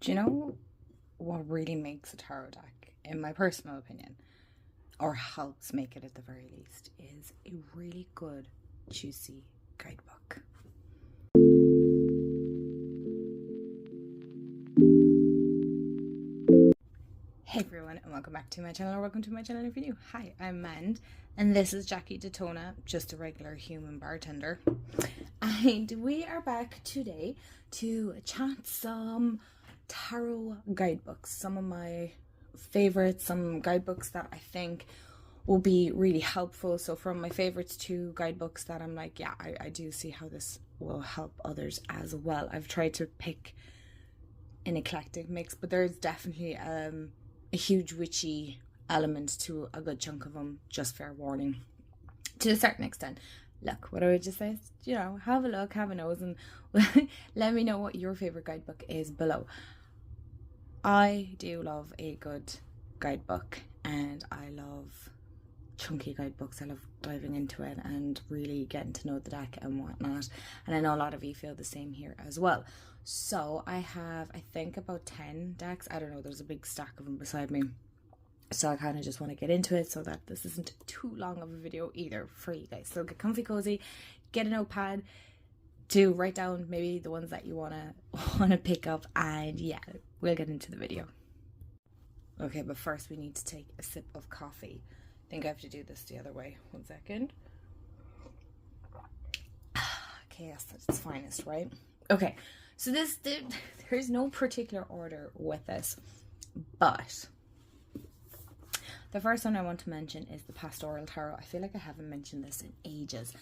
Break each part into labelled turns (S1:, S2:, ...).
S1: Do you know what really makes a tarot deck, in my personal opinion, or helps make it at the very least, is a really good, juicy guidebook. Hey everyone, and welcome back to my channel, or welcome to my channel if you're new. Hi, I'm Mend, and this is Jackie Daytona, just a regular human bartender. And we are back today to chat some tarot guidebooks, some of my favorites, some guidebooks that I think will be really helpful. So from my favorites to guidebooks that I'm like, yeah, I do see how this will help others as well. I've tried to pick an eclectic mix, but there's definitely a huge witchy element to a good chunk of them, just fair warning. To a certain extent. Look, what I would just say is, have a look, have a nose, and let me know what your favorite guidebook is below. I do love a good guidebook, and I love chunky guidebooks. I love diving into it and really getting to know the deck and whatnot, and I know a lot of you feel the same here as well. So I have, I think, about 10 decks. I don't know, there's a big stack of them beside me, so I kind of just want to get into it so that this isn't too long of a video either for you guys. So get comfy cozy, get a notepad to write down maybe the ones that you want to pick up, and yeah, we'll get into the video. Okay, but first we need to take a sip of coffee. I think I have to do this the other way. 1 second. Chaos at its finest, right? Okay, so there's no particular order with this, but the first one I want to mention is the Pastoral Tarot. I feel like I haven't mentioned this in ages.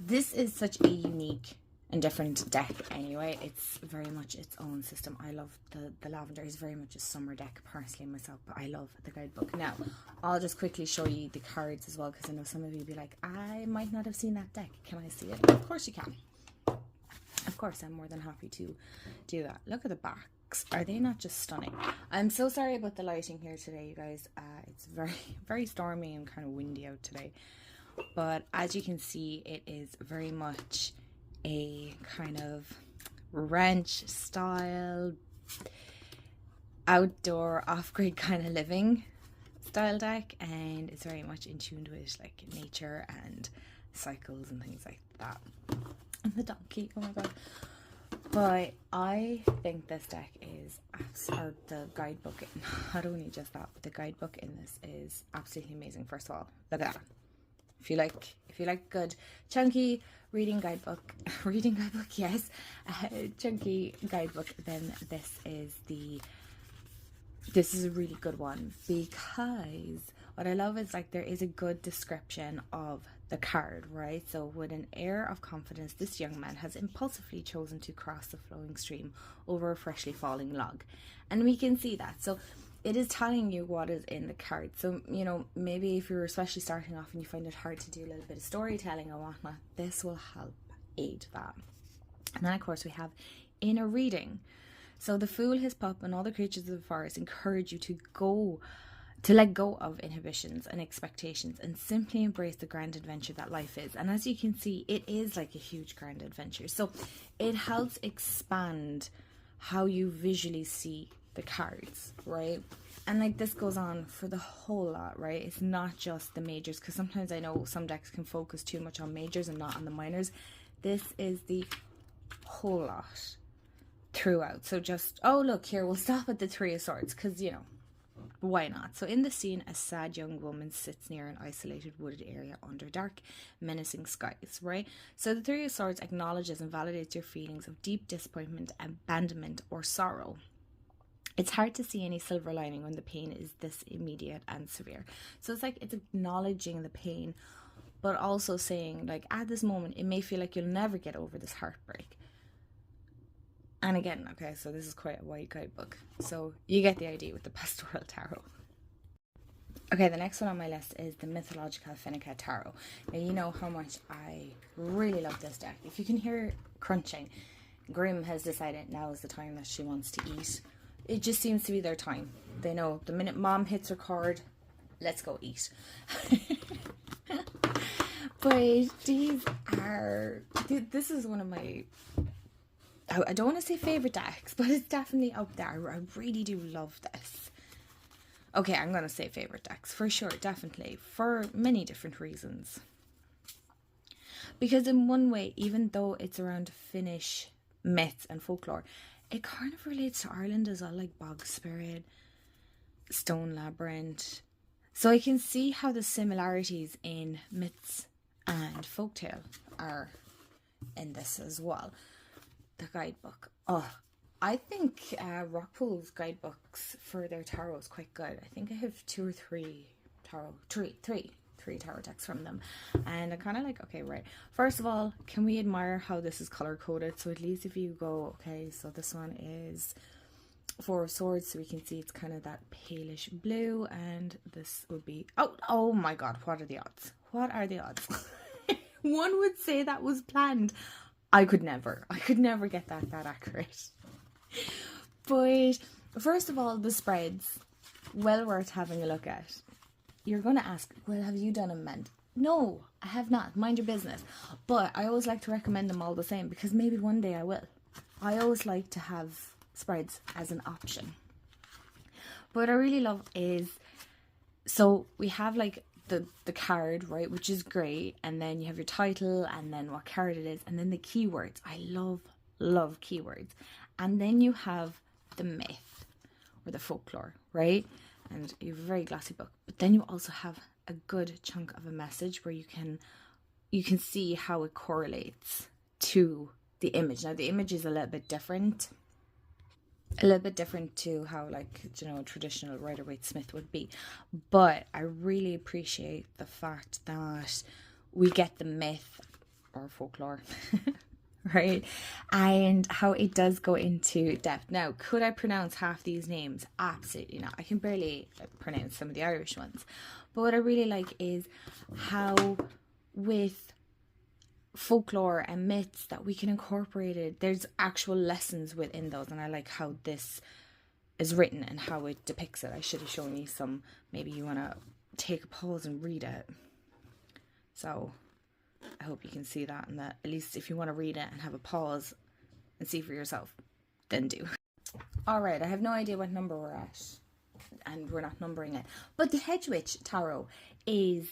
S1: This is such a unique and different deck anyway. It's very much its own system. I love the lavender. Is very much a summer deck personally myself, but I love the guidebook. Now, I'll just quickly show you the cards as well, because I know some of you will be like, I might not have seen that deck. Can I see it? Of course you can. Of course, I'm more than happy to do that. Look at the backs. Are they not just stunning? I'm so sorry about the lighting here today, you guys. It's very, very stormy and kind of windy out today. But as you can see, it is very much a kind of ranch style, outdoor, off-grid kind of living style deck, and it's very much in tune with like nature and cycles and things like that. And the donkey, oh my god. But I think this deck is, or the guidebook, not only just that, but the guidebook in this is absolutely amazing. First of all, look at that. If you like good chunky reading guidebook, yes, chunky guidebook, then this is a really good one, because what I love is like there is a good description of the card, right? So with an air of confidence, this young man has impulsively chosen to cross the flowing stream over a freshly falling log, and we can see that. So it is telling you what is in the card. So, maybe if you're especially starting off and you find it hard to do a little bit of storytelling or whatnot, this will help aid that. And then, of course, we have inner reading. So the fool, his pup, and all the creatures of the forest encourage you to let go of inhibitions and expectations and simply embrace the grand adventure that life is. And as you can see, it is like a huge grand adventure. So it helps expand how you visually see the cards, right? And like this goes on for the whole lot, right? It's not just the majors, because sometimes I know some decks can focus too much on majors and not on the minors. This is the whole lot throughout. So just, oh look here, we'll stop at the Three of Swords, because why not? So in the scene, a sad young woman sits near an isolated wooded area under dark, menacing skies, right? So the Three of Swords acknowledges and validates your feelings of deep disappointment, abandonment, or sorrow. It's hard to see any silver lining when the pain is this immediate and severe. So it's like it's acknowledging the pain, but also saying, like, at this moment, it may feel like you'll never get over this heartbreak. And again, okay, so this is quite a wide guidebook. So you get the idea with the Pastoral Tarot. Okay, the next one on my list is the Mythological Fennica Tarot. Now, you know how much I really love this deck. If you can hear crunching, Grimm has decided now is the time that she wants to eat. It just seems to be their time. They know the minute mom hits record, let's go eat. But this is one of my I don't want to say favorite decks, but it's definitely up there. I really do love this. Okay, I'm going to say favorite decks for sure, definitely, for many different reasons. Because in one way, even though it's around Finnish myths and folklore, it kind of relates to Ireland as well, like Bog Spirit, Stone Labyrinth. So I can see how the similarities in myths and folktale are in this as well. The guidebook. Oh, I think Rockpool's guidebooks for their tarot is quite good. I think I have 2 or 3 tarot, three tarot decks from them, and I'm kind of like, okay, right, first of all, can we admire how this is color coded? So at least if you go, okay, so this one is 4 of Swords, so we can see it's kind of that palish blue, and this would be, oh my god, what are the odds? One would say that was planned. I could never get that accurate. But first of all, the spreads, well worth having a look at. You're going to ask, well, have you done a mend? No, I have not. Mind your business. But I always like to recommend them all the same, because maybe one day I will. I always like to have spreads as an option. But what I really love is, so we have like the card, right, which is great, and then you have your title, and then what card it is, and then the keywords. I love keywords. And then you have the myth or the folklore, right? And you have a very glossy book, but then you also have a good chunk of a message where you can see how it correlates to the image. Now the image is a little bit different to how, like, you know, a traditional Rider-Waite-Smith would be, but I really appreciate the fact that we get the myth or folklore right, and how it does go into depth. Now, could I pronounce half these names? Absolutely not. I can barely pronounce some of the Irish ones, but what I really like is how with folklore and myths that we can incorporate it, there's actual lessons within those, and I like how this is written and how it depicts it. I should have shown you some, maybe you want to take a pause and read it. So I hope you can see that, and that at least if you want to read it and have a pause and see for yourself, then do. Alright, I have no idea what number we're at, and we're not numbering it, but the Hedge Witch Tarot is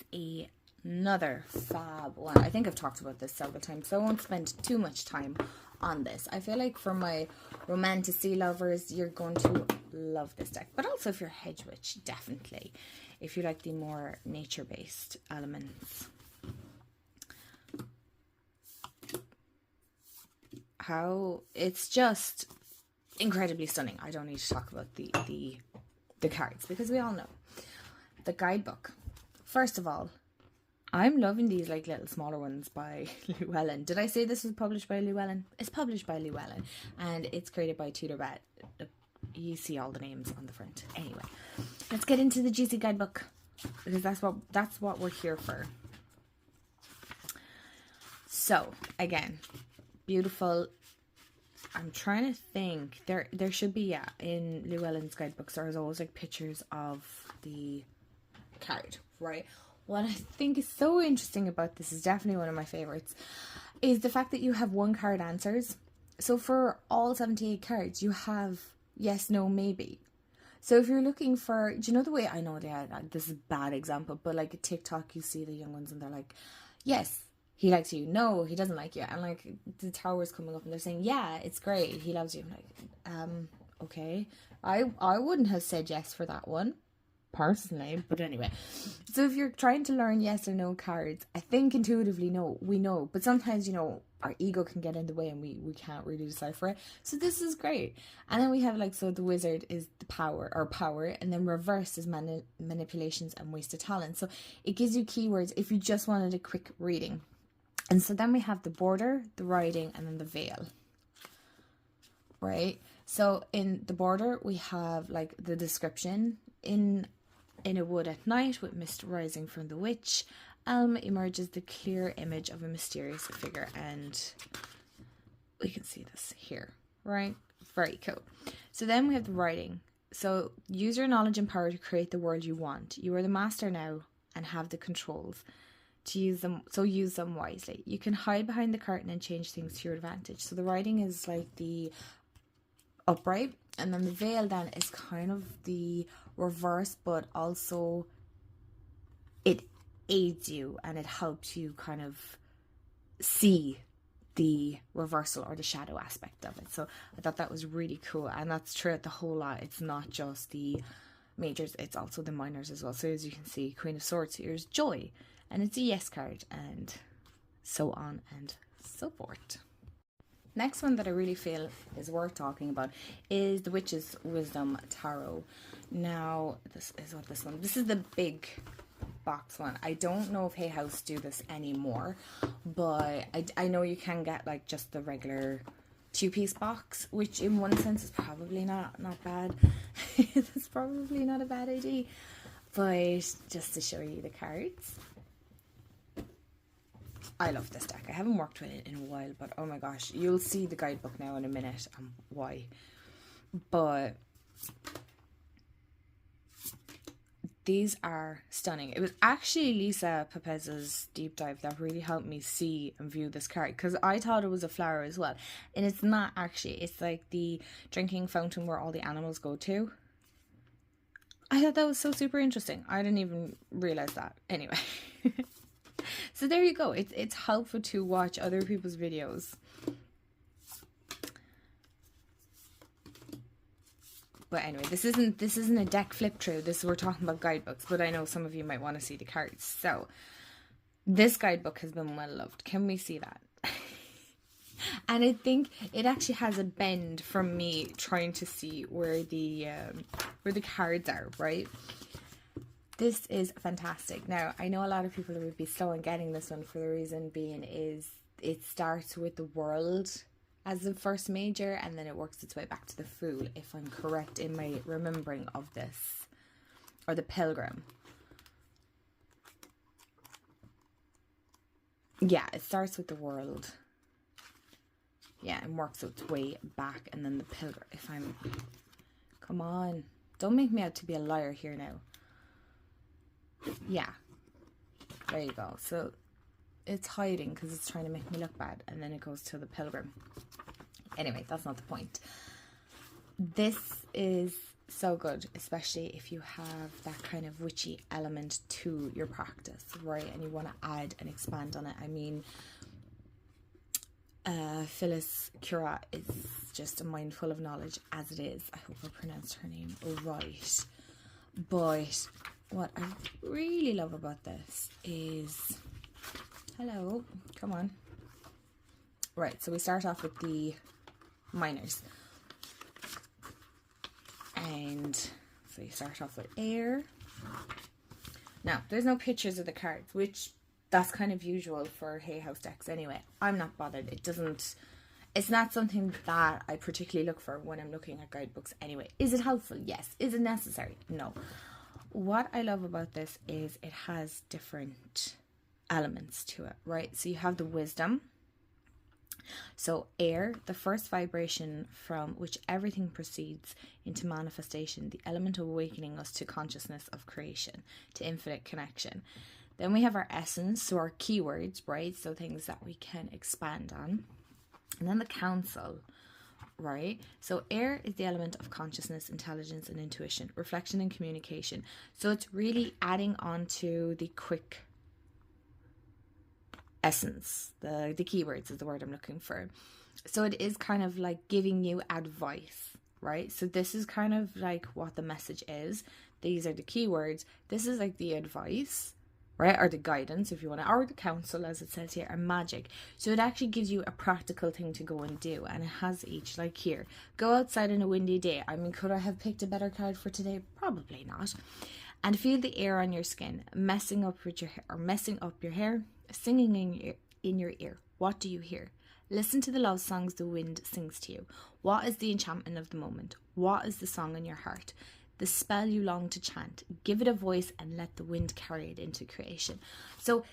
S1: another fab one. I think I've talked about this several times, so I won't spend too much time on this. I feel like for my romantasy lovers, you're going to love this deck, but also if you're a Hedge Witch, definitely. If you like the more nature-based elements. How it's just incredibly stunning. I don't need to talk about the cards, because we all know. The guidebook. First of all, I'm loving these like little smaller ones by Llewellyn. Did I say this was published by Llewellyn? It's published by Llewellyn, and it's created by Tudor Bet. You see all the names on the front. Anyway, let's get into the juicy guidebook, because that's what we're here for. So again, beautiful. I'm trying to think. There should be, yeah, in Llewellyn's guidebooks there's always like pictures of the card, right? What I think is so interesting about this, is definitely one of my favorites, is the fact that you have one card answers. So for all 78 cards, you have yes, no, maybe. So if you're looking for, do you know the way, I know this is a bad example, but like a TikTok, you see the young ones and they're like, yes, he likes you, no, he doesn't like you, and like the tower's coming up and they're saying, yeah, it's great, he loves you. I'm like, okay, I wouldn't have said yes for that one personally, but anyway. So if you're trying to learn yes or no cards, I think intuitively we know, but sometimes, you know, our ego can get in the way and we can't really decipher it. So this is great. And then we have like, so the wizard is the power, and then reverse is manipulations and wasted talent. So it gives you keywords if you just wanted a quick reading. And so then we have the border, the writing, and then the veil, right? So in the border, we have like the description: in a wood at night with mist rising from the witch, emerges the clear image of a mysterious figure. And we can see this here, right? Very cool. So then we have the writing. So use your knowledge and power to create the world you want. You are the master now and have the controls. to use them, so use them wisely. You can hide behind the curtain and change things to your advantage. So the writing is like the upright, and then the veil then is kind of the reverse, but also it aids you and it helps you kind of see the reversal or the shadow aspect of it. So I thought that was really cool, and that's throughout the whole lot. It's not just the majors, it's also the minors as well. So as you can see, Queen of Swords, here's joy, and it's a yes card, and so on and so forth. Next one that I really feel is worth talking about is the Witch's Wisdom Tarot. Now, this is the big box one. I don't know if Hay House do this anymore, but I know you can get like just the regular 2-piece box, which in one sense is probably not bad. It's probably not a bad idea, but just to show you the cards. I love this deck. I haven't worked with it in a while, but oh my gosh, you'll see the guidebook now in a minute and why. But these are stunning. It was actually Lisa Pepez's deep dive that really helped me see and view this card, because I thought it was a flower as well, and it's not actually. It's like the drinking fountain where all the animals go to. I thought that was so super interesting. I didn't even realize that. Anyway. So there you go. It's helpful to watch other people's videos. But anyway, this isn't a deck flip through. We're talking about guidebooks, but I know some of you might want to see the cards. So this guidebook has been well loved. Can we see that? And I think it actually has a bend from me trying to see where the cards are, right? This is fantastic. Now, I know a lot of people would be slow in getting this one, for the reason being is it starts with the world as the first major, and then it works its way back to the Fool, if I'm correct in my remembering of this. Or the Pilgrim. Yeah, it starts with the world. Yeah, and works its way back, and then the Pilgrim. Come on. Don't make me out to be a liar here now. Yeah, there you go. So it's hiding because it's trying to make me look bad, and then it goes to the Pilgrim. Anyway, that's not the point. This is so good, especially if you have that kind of witchy element to your practice, right? And you want to add and expand on it. I mean, Phyllis Cura is just a mind full of knowledge as it is. I hope I pronounced her name right. But what I really love about this is, hello, come on. Right, so we start off with the minors. And so you start off with air. Now, there's no pictures of the cards, which that's kind of usual for Hay House decks anyway. I'm not bothered. It's not something that I particularly look for when I'm looking at guidebooks anyway. Is it helpful? Yes. Is it necessary? No. What I love about this is it has different elements to it, right? So you have the wisdom. So air, the first vibration from which everything proceeds into manifestation, the element of awakening us to consciousness of creation, to infinite connection. Then we have our essence, so our keywords, right? So things that we can expand on. And then the council, right? So air is the element of consciousness, intelligence, and intuition, reflection and communication. So it's really adding on to the quick essence. The keywords is the word I'm looking for. So it is kind of like giving you advice, right? So this is kind of like what the message is. These are the keywords. This is like the advice, right? Or the guidance, if you want to, or the counsel, as it says here, and magic. So it actually gives you a practical thing to go and do, and it has each, like here, go outside on a windy day. I mean, could I have picked a better card for today? Probably not. And feel the air on your skin, messing up with your hair, or messing up your hair, singing in your ear. What do you hear? Listen to the love songs the wind sings to you. What is the enchantment of the moment? What is the song in your heart? The spell you long to chant. Give it a voice and let the wind carry it into creation. So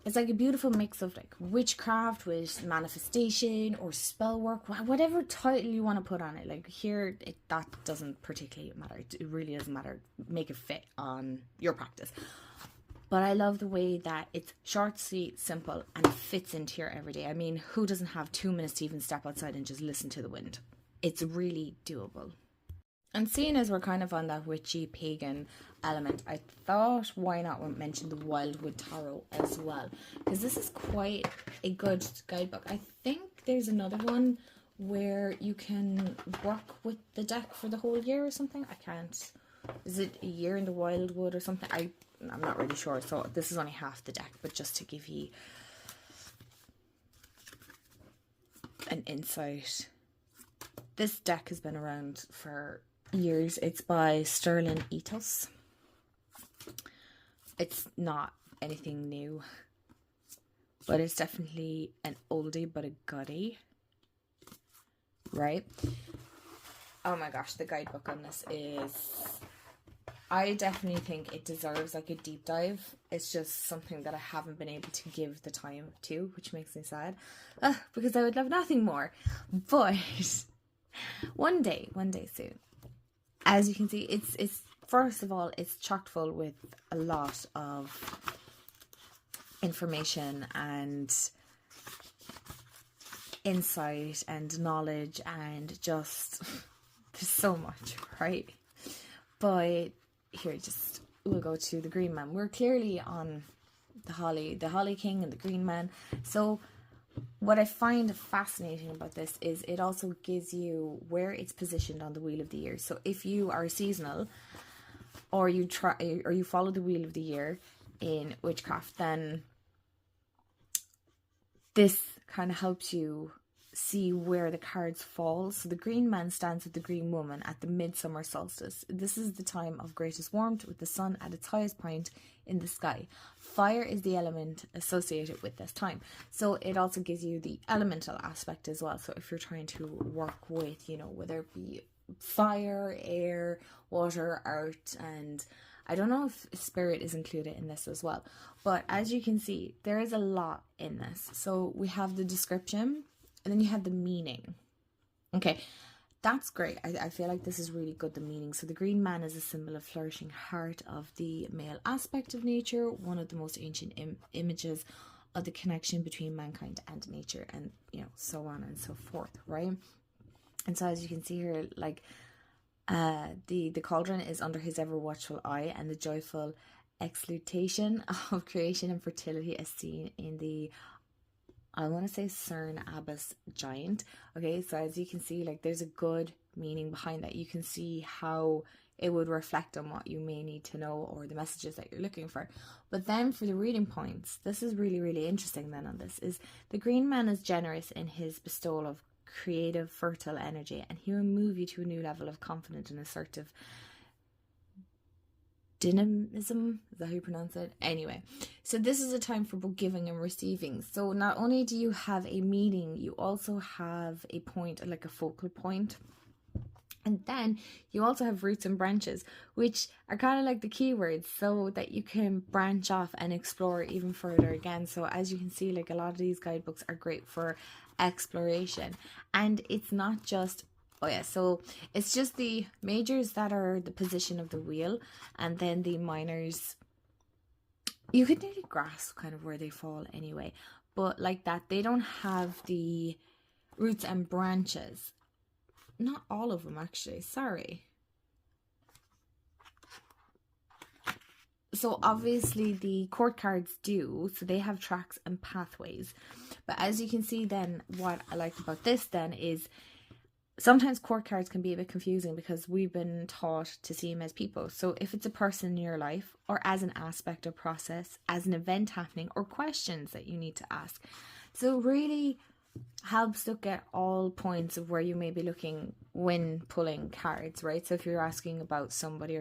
S1: it's like a beautiful mix of like witchcraft with manifestation or spell work, whatever title you want to put on it. Like here, that doesn't particularly matter. It really doesn't matter. Make it fit on your practice. But I love the way that it's short, sweet, simple, and it fits into your everyday. I mean, who doesn't have 2 minutes to even step outside and just listen to the wind? It's really doable. And seeing as we're kind of on that witchy pagan element, I thought why not mention the Wildwood Tarot as well, because this is quite a good guidebook. I think there's another one where you can work with the deck for the whole year or something. I can't. Is it a year in the Wildwood or something? I'm not really sure. So this is only half the deck, but just to give you an insight. This deck has been around for years. It's by Sterling Ethos. It's not anything new, but it's definitely an oldie but a goodie, right? Oh my gosh, the guidebook on this is, I definitely think it deserves like a deep dive. It's just something that I haven't been able to give the time to, which makes me sad, because I would love nothing more. But one day soon. As you can see, it's first of all, it's chock full with a lot of information and insight and knowledge and just there's so much, right? But here, we'll go to the Green Man. We're clearly on the Holly King and the Green Man. So what I find fascinating about this is it also gives you where it's positioned on the Wheel of the Year. So if you are seasonal, or you follow the Wheel of the Year in witchcraft, then this kind of helps you see where the cards fall. So the Green Man stands with the Green Woman at the midsummer solstice. This is the time of greatest warmth, with the sun at its highest point in the sky. Fire is the element associated with this time. So it also gives you the elemental aspect as well. So if you're trying to work with, whether it be fire, air, water, art, and I don't know if spirit is included in this as well. But as you can see, there is a lot in this. So we have the description, and then you have the meaning. Okay, that's great. I feel like this is really good, the meaning. So the Green Man is a symbol of flourishing heart of the male aspect of nature, one of the most ancient images of the connection between mankind and nature, and so on and so forth, right? And so as you can see here, like the cauldron is under his ever watchful eye, and the joyful exultation of creation and fertility as seen in the, I want to say, Cern Abbas giant. Okay, so as you can see, like there's a good meaning behind that. You can see how it would reflect on what you may need to know or the messages that you're looking for. But then for the reading points, this is really, really interesting then on this, is the Green Man is generous in his bestowal of creative, fertile energy, and he will move you to a new level of confident and assertive dynamism. Is that how you pronounce it? Anyway, so this is a time for both giving and receiving. So not only do you have a meaning, you also have a point, like a focal point. And then you also have roots and branches, which are kind of like the keywords, so that you can branch off and explore even further again. So as you can see, like a lot of these guidebooks are great for exploration. And it's not just, so it's just the majors that are the position of the wheel, and then the minors, you could nearly grasp kind of where they fall anyway. But like that, they don't have the roots and branches. Not all of them, actually. Sorry. So obviously the court cards do. So they have tracks and pathways. But as you can see then, what I like about this then is sometimes court cards can be a bit confusing because we've been taught to see them as people. So if it's a person in your life, or as an aspect or process, as an event happening, or questions that you need to ask. So really helps look at all points of where you may be looking when pulling cards, right? So if you're asking about somebody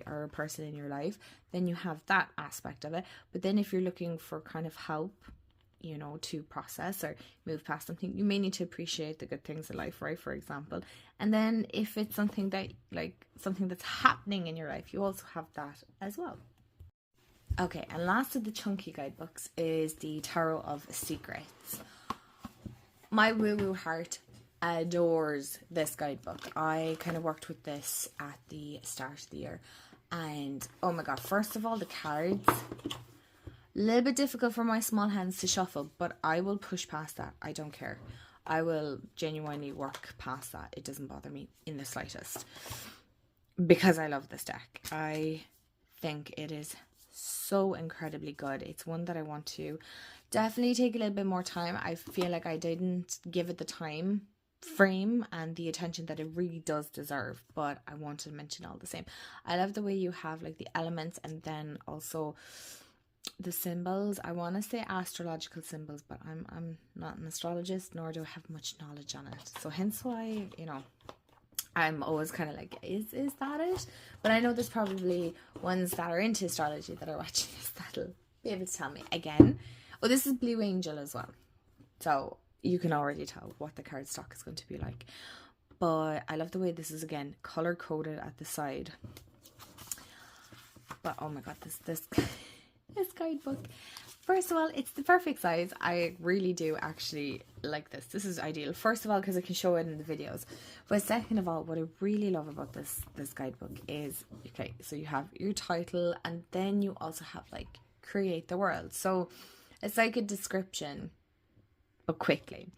S1: or a person in your life, then you have that aspect of it. But then if you're looking for kind of help, to process or move past something, you may need to appreciate the good things in life, right? For example. And then if it's something that, like something that's happening in your life, you also have that as well. Okay, and last of the chunky guidebooks is the Tarot of Secrets. My woo-woo heart adores this guidebook. I kind of worked with this at the start of the year, and oh my god, first of all, the cards A little bit difficult for my small hands to shuffle, but I will push past that. I don't care. I will genuinely work past that. It doesn't bother me in the slightest, because I love this deck. I think it is so incredibly good. It's one that I want to definitely take a little bit more time. I feel like I didn't give it the time frame and the attention that it really does deserve, but I wanted to mention all the same. I love the way you have like the elements and then also the symbols. I want to say astrological symbols, but I'm not an astrologist, nor do I have much knowledge on it, so hence why, you know, I'm always kind of like, is that it? But I know there's probably ones that are into astrology that are watching this that'll be able to tell me. Again, oh, this is Blue Angel as well, so you can already tell what the card stock is going to be like. But I love the way this is, again, color coded at the side. But oh my god, this this guidebook, first of all, it's the perfect size. I really do actually like this. This is ideal, first of all, because I can show it in the videos, but second of all, what I really love about this guidebook is, okay, so you have your title, and then you also have like create the world. So it's like a description, but quickly.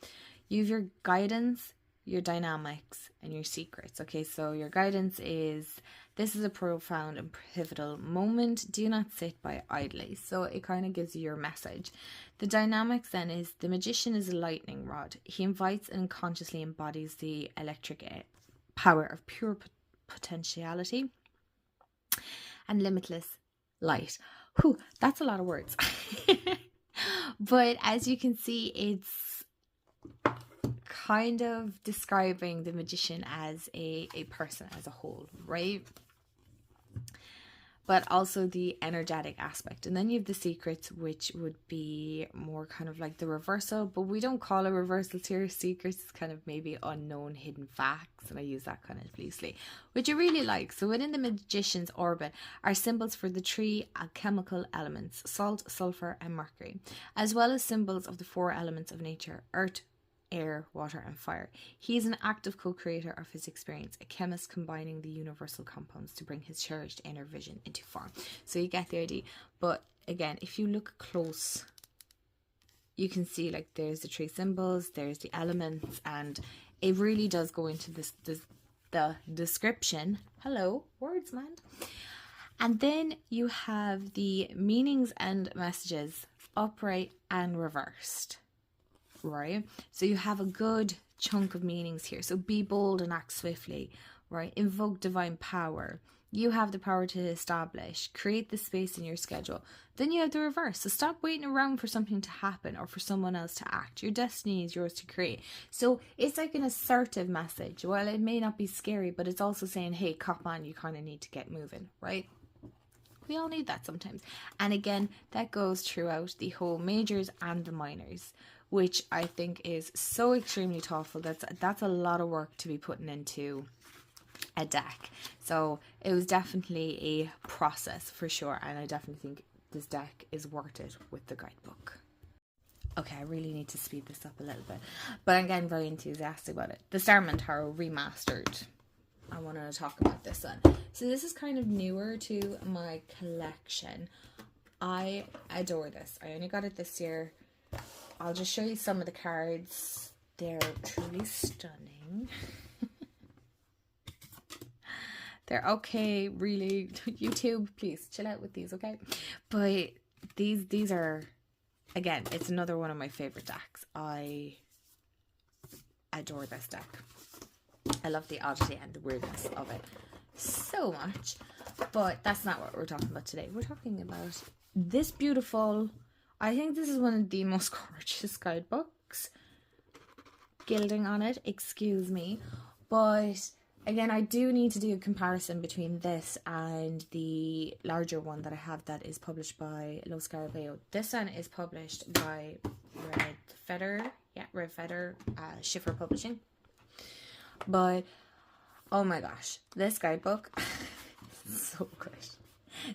S1: You have your guidance, your dynamics, and your secrets. Okay, so your guidance is, this is a profound and pivotal moment. Do not sit by idly. So it kind of gives you your message. The dynamics then is, the magician is a lightning rod. He invites and consciously embodies the electric power of pure potentiality and limitless light. Whew, that's a lot of words. But as you can see, it's kind of describing the magician as a person as a whole, right? But also the energetic aspect. And then you have the secrets, which would be more kind of like the reversal, but we don't call it reversals here. Secrets is kind of maybe unknown hidden facts, and I use that kind of loosely, which I really like. So within the magician's orbit are symbols for the three chemical elements, salt, sulfur, and mercury, as well as symbols of the four elements of nature, earth, air, water, and fire. He is an active co-creator of his experience, a chemist combining the universal compounds to bring his cherished inner vision into form. So you get the idea. But again, if you look close, you can see like there's the three symbols, there's the elements, and it really does go into the description. Hello, words, man. And then you have the meanings and messages, upright and reversed. Right, so you have a good chunk of meanings here. So be bold and act swiftly, right? Invoke divine power. You have the power to establish, create the space in your schedule. Then you have the reverse. So stop waiting around for something to happen or for someone else to act. Your destiny is yours to create. So it's like an assertive message. Well, it may not be scary, but it's also saying, hey, cop on, you kind of need to get moving, right? We all need that sometimes. And again, that goes throughout the whole majors and the minors, which I think is so extremely thoughtful. That's a lot of work to be putting into a deck. So it was definitely a process for sure, and I definitely think this deck is worth it with the guidebook. Okay, I really need to speed this up a little bit, but I'm getting very enthusiastic about it. The Starman Tarot Remastered. I want to talk about this one. So this is kind of newer to my collection. I adore this. I only got it this year. I'll just show you some of the cards. They're truly stunning. They're okay, really. YouTube, please chill out with these, okay? But these are, again, it's another one of my favorite decks. I adore this deck. I love the oddity and the weirdness of it so much. But that's not what we're talking about today. We're talking about this beautiful, I think this is one of the most gorgeous guidebooks. Gilding on it, excuse me. But again, I do need to do a comparison between this and the larger one that I have that is published by Lo Scarabeo. This one is published by Red Feather Schiffer Publishing. But oh my gosh, this guidebook so good,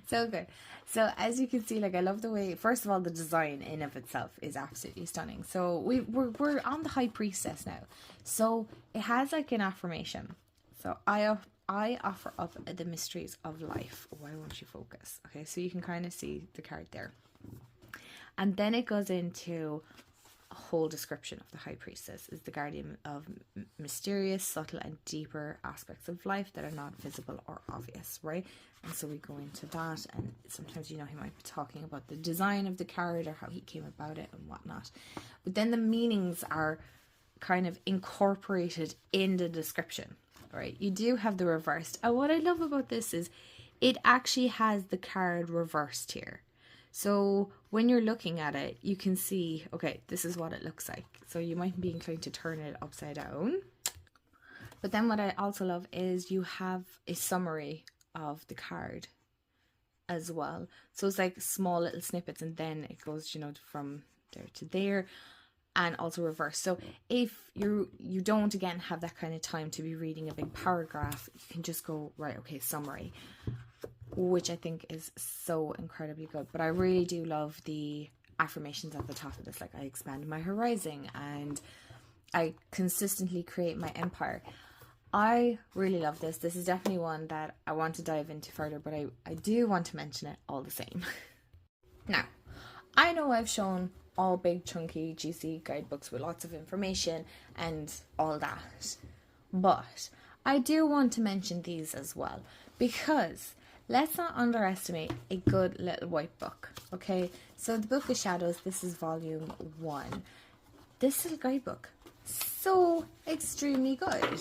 S1: so good. So as you can see, like, I love the way, first of all, the design in of itself is absolutely stunning. So we're on the High Priestess now, so it has like an affirmation. So I offer up the mysteries of life. Why won't you focus? Okay, so you can kind of see the card there. And then it goes into a whole description of the High Priestess is the guardian of mysterious, subtle and deeper aspects of life that are not visible or obvious, right? And so we go into that, and sometimes, you know, he might be talking about the design of the card or how he came about it and whatnot. But then the meanings are kind of incorporated in the description, right? You do have the reversed. And what I love about this is it actually has the card reversed here. So when you're looking at it, you can see, okay, this is what it looks like. So you might be inclined to turn it upside down. But then what I also love is you have a summary of the card as well. So it's like small little snippets, and then it goes, you know, from there to there, and also reverse. So if you don't again have that kind of time to be reading a big paragraph, you can just go, right, okay, summary, which I think is so incredibly good. But I really do love the affirmations at the top of this, like I expand my horizon and I consistently create my empire. I really love this. This is definitely one that I want to dive into further, but I do want to mention it all the same. Now, I know I've shown all big, chunky, juicy guidebooks with lots of information and all that, but I do want to mention these as well, because let's not underestimate a good little white book, okay? So the Book of Shadows, this is volume 1. This little guidebook, so extremely good.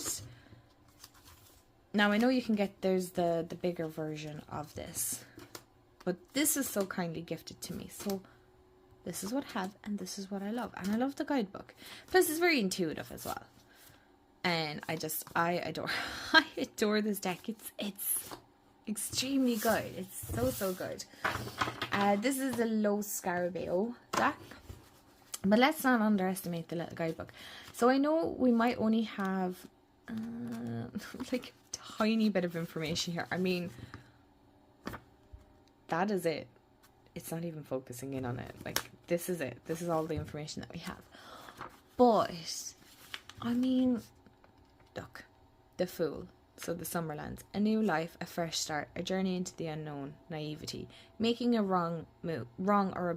S1: Now, I know you can get, there's the bigger version of this, but this is so kindly gifted to me. So this is what I have, and this is what I love. And I love the guidebook. Plus, it's very intuitive as well. And I adore, I adore this deck. It's extremely good. It's so good. This is a Low Scarabeo deck. But let's not underestimate the little guidebook. So I know we might only have like tiny bit of information here. I mean, that is it. It's not even focusing in on it. Like, this is it. This is all the information that we have. But I mean, look, the Fool. So the Summerlands, a new life, a fresh start, a journey into the unknown, naivety, making a wrong or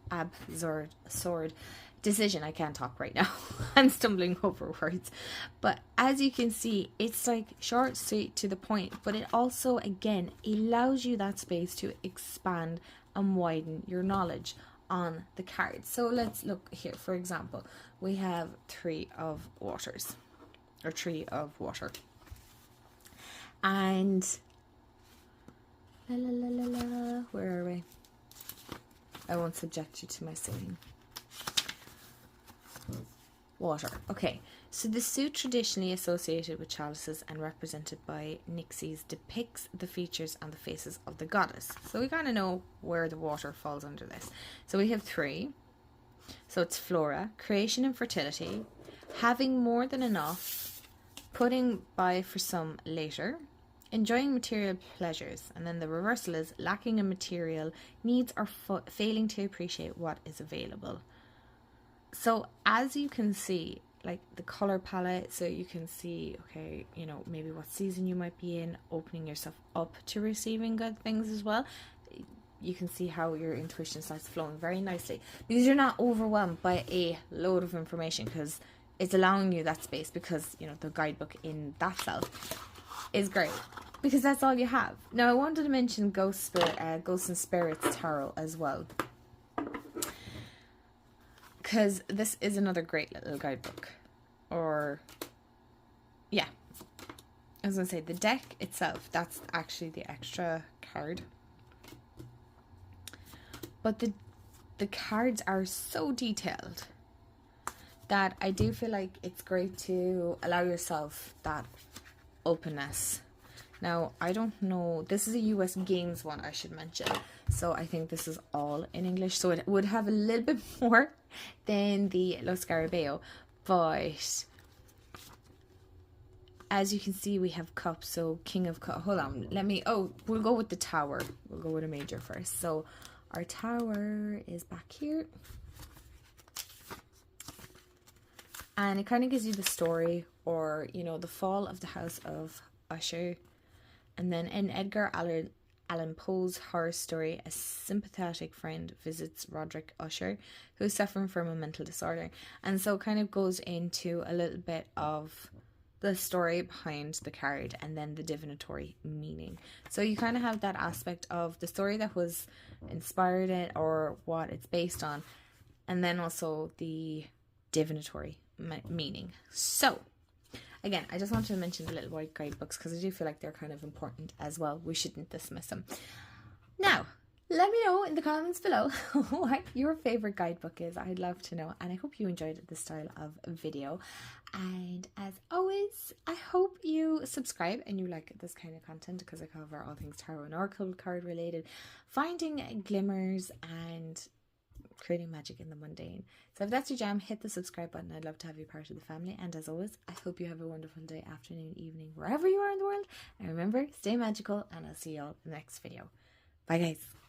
S1: absurd decision. I can't talk right now. I'm stumbling over words. But as you can see, it's like short, sweet, to the point, but it also, again, allows you that space to expand and widen your knowledge on the cards. So let's look here. For example, we have Three of Waters, or Tree of Water. And where are we? I won't subject you to my singing. Water. Okay, so the suit traditionally associated with chalices and represented by nixies depicts the features and the faces of the goddess. So we kind of know where the water falls under this. So we have 3. So it's flora, creation and fertility, having more than enough, putting by for some later, enjoying material pleasures, and then the reversal is lacking in material needs or failing to appreciate what is available. So as you can see, like the color palette, so you can see, okay, you know, maybe what season you might be in, opening yourself up to receiving good things as well. You can see how your intuition starts flowing very nicely, because you're not overwhelmed by a load of information, because it's allowing you that space, because, you know, the guidebook in that self is great, because that's all you have. Now, I wanted to mention Ghosts and Spirits Tarot as well, because this is another great little guidebook. Or, yeah, I was going to say, the deck itself, that's actually the extra card. But the cards are so detailed that I do feel like it's great to allow yourself that openness. Now, I don't know, this is a US Games one, I should mention. So I think this is all in English. So it would have a little bit more than the Lo Scarabeo. But as you can see, we have cups. So King of Cups. Hold on. We'll go with the Tower. We'll go with a major first. So our Tower is back here. And it kind of gives you the story, or, you know, the fall of the House of Usher. And then in Edgar Allan Poe's horror story, a sympathetic friend visits Roderick Usher, who's suffering from a mental disorder. And so kind of goes into a little bit of the story behind the card and then the divinatory meaning. So you kind of have that aspect of the story that was inspired it or what it's based on, and then also the divinatory meaning. So again, I just wanted to mention the little white guidebooks because I do feel like they're kind of important as well. We shouldn't dismiss them. Now, let me know in the comments below what your favorite guidebook is. I'd love to know, and I hope you enjoyed this style of video. And as always, I hope you subscribe and you like this kind of content because I cover all things tarot and oracle card related, finding glimmers and creating magic in the mundane. So if that's your jam, hit the subscribe button. I'd love to have you part of the family. And as always, I hope you have a wonderful day, afternoon, evening, wherever you are in the world. And remember, stay magical, and I'll see you all in the next video. Bye guys.